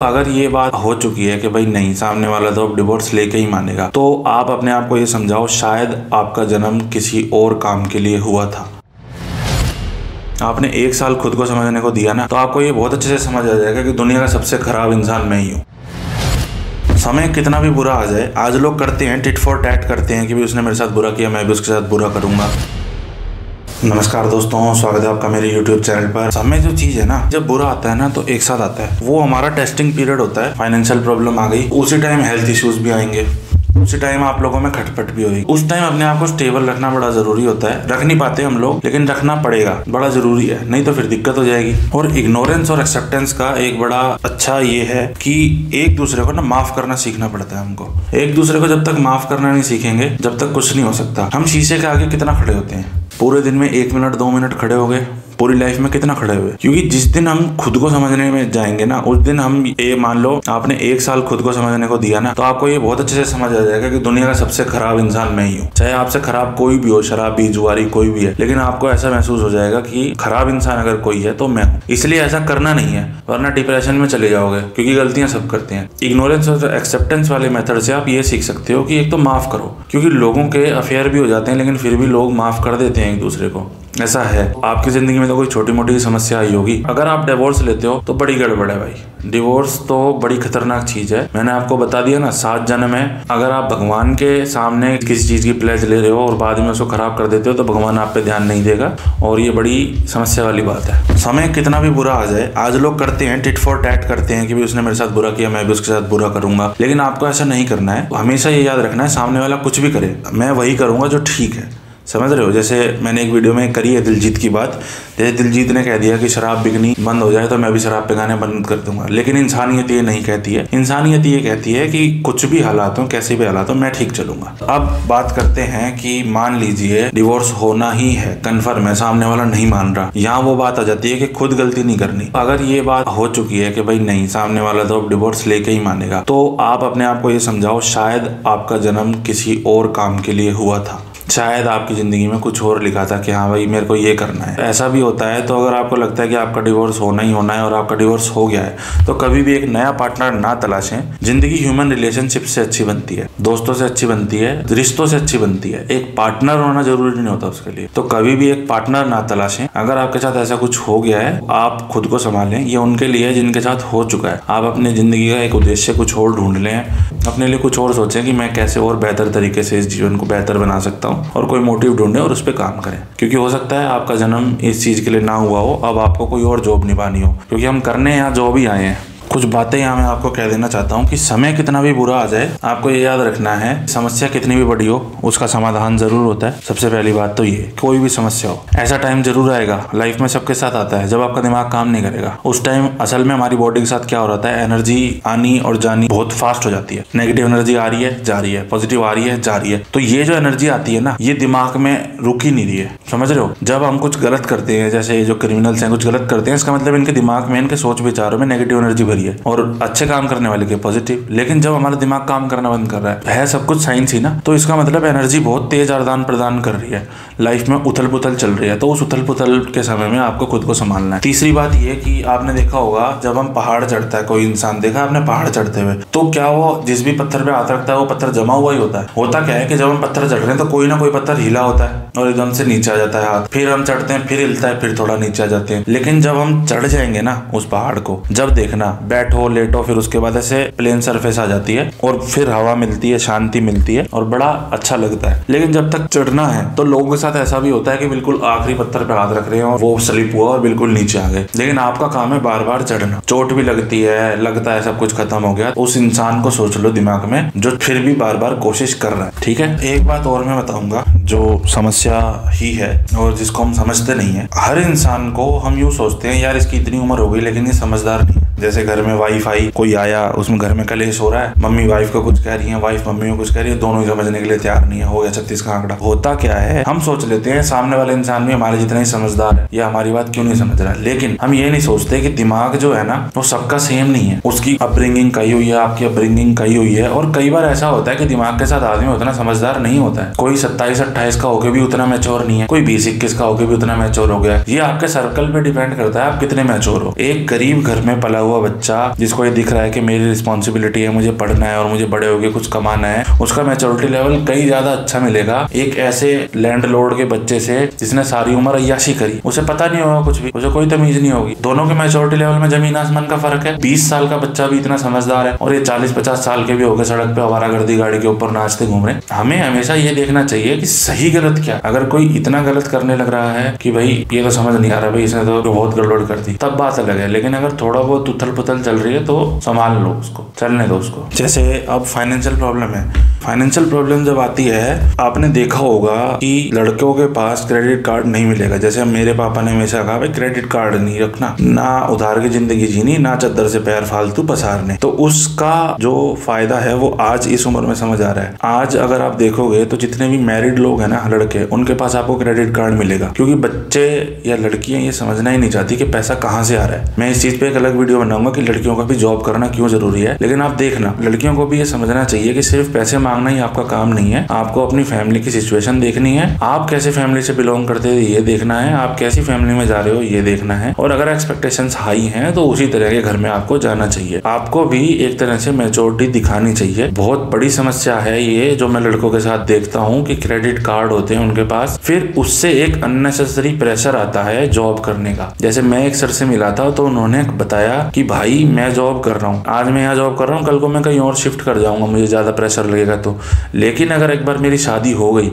अगर ये बात हो चुकी है कि भाई नहीं, सामने वाला तो अब डिवोर्स लेके ही मानेगा, तो आप अपने आप को ये समझाओ शायद आपका जन्म किसी और काम के लिए हुआ था। आपने 1 साल खुद को समझने को दिया ना, तो आपको ये बहुत अच्छे से समझ आ जाएगा कि दुनिया का सबसे खराब इंसान मैं ही हूँ। समय कितना भी बुरा आ जाए, आज लोग करते हैं टिट फॉर टैट करते हैं कि भी उसने मेरे साथ बुरा किया, मैं भी उसके साथ बुरा करूंगा। नमस्कार दोस्तों, स्वागत है आपका मेरे YouTube चैनल पर। समय जो चीज है ना, जब बुरा आता है ना तो एक साथ आता है। वो हमारा टेस्टिंग पीरियड होता है। फाइनेंशियल प्रॉब्लम आ गई, उसी टाइम हेल्थ इश्यूज भी आएंगे, उसी टाइम आप लोगों में खटपट भी होगी। उस टाइम अपने आप को स्टेबल रखना बड़ा जरूरी होता है। रख नहीं पाते हम लोग, लेकिन रखना पड़ेगा, बड़ा जरूरी है, नहीं तो फिर दिक्कत हो जाएगी। और इग्नोरेंस और एक्सेप्टेंस का एक बड़ा अच्छा ये है कि एक दूसरे को ना माफ करना सीखना पड़ता है हमको। एक दूसरे को जब तक माफ करना नहीं सीखेंगे, जब तक कुछ नहीं हो सकता। हम शीशे के आगे कितना खड़े होते हैं, पूरे दिन में 1 मिनट 2 मिनट खड़े हो गए, पूरी लाइफ में कितना खड़े हुए। क्योंकि जिस दिन हम खुद को समझने में जाएंगे ना, उस दिन हम ये मान लो आपने 1 साल खुद को समझने को दिया ना, तो आपको ये बहुत अच्छे से समझ आ जाएगा कि दुनिया का सबसे खराब इंसान मैं ही हूँ। चाहे आपसे खराब कोई भी हो, शराबी जुआरी कोई भी है, लेकिन आपको ऐसा महसूस हो जाएगा कि खराब इंसान अगर कोई है तो मैं हूँ। इसलिए ऐसा करना नहीं है, वरना डिप्रेशन में चले जाओगे, क्योंकि गलतियां सब करते हैं। इग्नोरेंस और एक्सेप्टेंस वाले मेथड से आप ये सीख सकते हो कि एक तो माफ करो, क्योंकि लोगों के अफेयर भी हो जाते हैं, लेकिन फिर भी लोग माफ कर देते हैं एक दूसरे को। ऐसा है, आपकी जिंदगी में तो कोई छोटी मोटी समस्या आई होगी। अगर आप डिवोर्स लेते हो तो बड़ी गड़बड़ है भाई। डिवोर्स तो बड़ी खतरनाक चीज है। मैंने आपको बता दिया ना, 7 जन्म है। अगर आप भगवान के सामने किसी चीज की प्लेज ले रहे हो और बाद में उसको खराब कर देते हो, तो भगवान आप पे ध्यान नहीं देगा, और ये बड़ी समस्या वाली बात है। समय कितना भी बुरा आ जाए, आज लोग करते हैं टिट फॉर टैट करते हैं कि भी उसने मेरे साथ बुरा किया, मैं भी उसके साथ बुरा करूंगा। लेकिन आपको ऐसा नहीं करना है। हमेशा ये याद रखना है, सामने वाला कुछ भी करे, मैं वही करूंगा जो ठीक है। समझ रहे हो? जैसे मैंने एक वीडियो में करी है दिलजीत की बात। जैसे दिलजीत ने कह दिया कि शराब बिकनी बंद हो जाए तो मैं भी शराब पिलाने बंद कर दूंगा। लेकिन इंसानियत ये नहीं कहती है। इंसानियत ये कहती है कि कुछ भी हालात हो, कैसे भी हालात हो, मैं ठीक चलूंगा। अब बात करते हैं कि मान लीजिए डिवोर्स होना ही है, कन्फर्म है, सामने वाला नहीं मान रहा। यहाँ वो बात आ जाती है कि खुद गलती नहीं करनी। अगर ये बात हो चुकी है कि भाई नहीं, सामने वाला तो अब डिवोर्स लेके ही मानेगा, तो आप अपने आप को ये समझाओ शायद आपका जन्म किसी और काम के लिए हुआ था। शायद आपकी जिंदगी में कुछ और लिखा था कि हाँ भाई मेरे को ये करना है। ऐसा भी होता है। तो अगर आपको लगता है कि आपका डिवोर्स होना ही होना है और आपका डिवोर्स हो गया है, तो कभी भी एक नया पार्टनर ना तलाशें। जिंदगी ह्यूमन रिलेशनशिप से अच्छी बनती है, दोस्तों से अच्छी बनती है, रिश्तों से अच्छी बनती है। एक पार्टनर होना जरूरी नहीं होता उसके लिए। तो कभी भी एक पार्टनर ना तलाशें। अगर आपके साथ ऐसा कुछ हो गया है, आप खुद को संभालें। ये उनके लिए जिनके साथ हो चुका है। आप अपनी जिंदगी का एक उद्देश्य कुछ और ढूंढ लें, अपने लिए कुछ और सोचें कि मैं कैसे और बेहतर तरीके से इस जीवन को बेहतर बना सकता हूँ, और कोई मोटिव ढूंढें और उस पर काम करें। क्योंकि हो सकता है आपका जन्म इस चीज के लिए ना हुआ हो, अब आपको कोई और जॉब निभानी हो, क्योंकि हम करने यहाँ जॉब ही आए हैं। कुछ बातें यहाँ मैं आपको कह देना चाहता हूँ कि समय कितना भी बुरा आ जाए, आपको ये याद रखना है, समस्या कितनी भी बड़ी हो, उसका समाधान जरूर होता है। सबसे पहली बात तो ये, कोई भी समस्या हो, ऐसा टाइम जरूर आएगा, लाइफ में सबके साथ आता है, जब आपका दिमाग काम नहीं करेगा। उस टाइम असल में हमारी बॉडी के साथ क्या हो रहा है, एनर्जी आनी और जानी बहुत फास्ट हो जाती है। नेगेटिव एनर्जी आ रही है, जा रही है, पॉजिटिव आ रही है, जा रही है। तो ये जो एनर्जी आती है ना, ये दिमाग में रुक ही नहीं रही है। समझ रहे हो? जब हम कुछ गलत करते हैं, जैसे जो क्रिमिनल्स हैं कुछ गलत करते हैं, इसका मतलब इनके दिमाग में, इनके सोच विचारों में नेगेटिव एनर्जी भरी है, और अच्छे काम करने वाले के पॉजिटिव। लेकिन जब हमारा दिमाग काम करना बंद कर रहा है सब कुछ साइंस ही ना, तो इसका मतलब एनर्जी बहुत तेज आदान प्रदान कर रही है, लाइफ में उथल पुथल चल रही है। तो उस उथल पुथल के समय में आपको खुद को संभालना है। तीसरी बात ये कि आपने देखा होगा, जब हम पहाड़ चढ़ता है, कोई इंसान देखा आपने पहाड़ चढ़ते हुए, तो क्या वो जिस भी पत्थर पे हाथ रखता है वो पत्थर जमा हुआ ही होता है? होता क्या है कि जब हम पत्थर चढ़ रहे हैं तो कोई ना कोई पत्थर हिला होता है और एकदम से नीचे आ जाता है हाथ, फिर हम चढ़ते हैं, फिर हिलता है, फिर थोड़ा नीचे आ जाते हैं। लेकिन जब हम चढ़ जाएंगे ना उस पहाड़ को, जब देखना, बैठो लेटो, फिर उसके बाद ऐसे प्लेन सरफेस आ जाती है, और फिर हवा मिलती है, शांति मिलती है, और बड़ा अच्छा लगता है। लेकिन जब तक चढ़ना है तो लोगों के साथ ऐसा भी होता है कि बिल्कुल आखिरी पत्थर पे हाथ रख रहे हैं और वो स्लिप हुआ और बिल्कुल नीचे आ गए। लेकिन आपका काम है बार बार चढ़ना। चोट भी लगती है, लगता है सब कुछ खत्म हो गया, उस इंसान को सोच लो दिमाग में जो फिर भी बार बार कोशिश कर रहा है। ठीक है? एक बात और मैं बताऊंगा जो समस्या ही है और जिसको हम समझते नहीं है। हर इंसान को हम यूं सोचते हैं, यार इसकी इतनी उम्र हो गई लेकिन ये समझदार नहीं। जैसे घर में वाईफाई कोई आया, उसमें घर में कलेश हो रहा है, मम्मी वाइफ को कुछ कह रही है, वाइफ मम्मी को कुछ कह रही है, दोनों ही समझने के लिए तैयार नहीं है, हो गया 36 का आंकड़ा। होता क्या है, हम सोच लेते हैं सामने वाले इंसान भी हमारे जितना ही समझदार है, या हमारी बात क्यों नहीं समझ रहा है। लेकिन हम ये नहीं सोचते कि दिमाग जो है ना वो सबका सेम नहीं है। उसकी अपब्रिंगिंग कही हुई है, आपकी अपब्रिंगिंग कही हुई है, और कई बार ऐसा होता है कि दिमाग के साथ आदमी उतना समझदार नहीं होता है। कोई 27-28 का होकर भी उतना मैच्योर नहीं है, कोई 20-21 का होकर भी उतना मैच्योर हो गया। ये आपके सर्कल पे डिपेंड करता है आप कितने मैच्योर हो। एक गरीब घर में पला हुआ बच्चा जिसको ये दिख रहा है कि मेरी रिस्पॉन्सिबिलिटी है, मुझे पढ़ना है और मुझे बड़े होके कुछ कमाना है, उसका मैच्योरिटी लेवल कहीं ज्यादा अच्छा मिलेगा एक ऐसे लैंडलॉर्ड के बच्चे से जिसने सारी उम्र अय्याशी करी। उसे पता नहीं होगा कुछ भी, उसे कोई तमीज नहीं होगी। दोनों के मैच्योरिटी लेवल में जमीन आसमान का फर्क है। 20 साल का बच्चा भी इतना समझदार है और ये 40-50 साल के भी हो गए सड़क पे आवारागर्दी गाड़ी के ऊपर नाचते घूम रहे। हमें हमेशा ये देखना चाहिए कि सही गलत क्या। अगर कोई इतना गलत करने लग रहा है कि भाई ये तो समझ नहीं आ रहा, भाई इसने तो बहुत गड़बड़ कर दी, तब बात अलग है। लेकिन अगर थोड़ा बहुत उथल पुथल चल रही है तो संभाल लो उसको, चलने दो उसको। जैसे अब फाइनेंशियल प्रॉब्लम है। फाइनेंशियल प्रॉब्लम जब आती है, आपने देखा होगा कि लड़कों के पास क्रेडिट कार्ड नहीं मिलेगा। जैसे मेरे पापा ने हमेशा कहा भाई क्रेडिट कार्ड नहीं रखना, ना उधार की जिंदगी जीनी, ना चद्दर से पैर फालतू पसारने। तो उसका जो फायदा है वो आज इस उम्र में समझ आ रहा है। आज अगर आप देखोगे तो जितने भी मैरिड लोग हैं ना, लड़के, उनके पास आपको क्रेडिट कार्ड मिलेगा, क्योंकि बच्चे या लड़कियां ये समझना ही नहीं चाहती कि पैसा कहाँ से आ रहा है। मैं इस चीज पे एक अलग वीडियो बनाऊंगा कि लड़कियों का भी जॉब करना क्यों जरूरी है। लेकिन आप देखना, लड़कियों को भी ये समझना चाहिए कि सिर्फ पैसे मांगना ही आपका काम नहीं है। आपको अपनी फैमिली की सिचुएशन देखनी है, आप कैसे फैमिली से बिलोंग करते हैं ये देखना है, आप कैसी फैमिली में जा रहे हो ये देखना है। और अगर एक्सपेक्टेशंस हाई हैं तो उसी तरह के घर में आपको जाना चाहिए। आपको भी एक तरह से मैच्योरिटी दिखानी चाहिए। बहुत बड़ी समस्या है ये जो मैं लड़कों के साथ देखता हूँ कि क्रेडिट कार्ड होते हैं उनके पास, फिर उससे एक अननेसेसरी प्रेशर आता है जॉब करने का। जैसे मैं एक सर से मिला था तो उन्होंने बताया कि भाई मैं जॉब कर रहा हूँ, आज मैं यहाँ जॉब कर रहा हूँ, कल को मैं कहीं और शिफ्ट कर जाऊंगा, मुझे ज्यादा प्रेशर लगेगा तो। लेकिन अगर एक बार मेरी शादी हो गई